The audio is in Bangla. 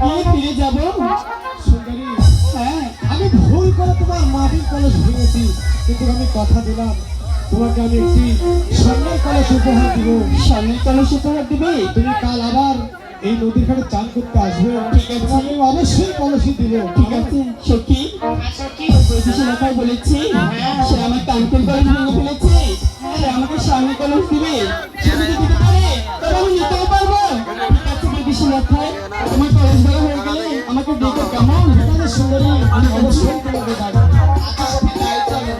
গিয়ে ফিরে যাব। সুন্দরী, হ্যাঁ, আমি ভুল করে তোমার মাটির কলস ভেঙেছি, কিন্তু আমি কথা দিলাম তোমাকে আমি একটি স্বর্ণের কলস উপহার দিব। স্বামীর কলস উপহার দিবে? তুমি কাল আবার এই নদীর ঘাটে চান করতে আসবে, ঠিক আছে। তোমাকে আমি অবশ্যই কলসই দিব। ঠিক আছে সখী, প্রতিশোধ বলেছি সে আমার কানকুল কলস ভেঙে ফেলেছে, সে আমাকে স্বামী কলস দিবে। সে যদি দিতে পারে তবে আমি নিতেও পারবো। ঠিক আছে প্রতিশোধ, তোমার কলস বড় হয়ে গেলে আমাকে দেখো কেমন। তাহলে সুন্দরী, আমি অবশ্যই তোমাকে ডাকবো। আচ্ছা, সখী, তাই চলো।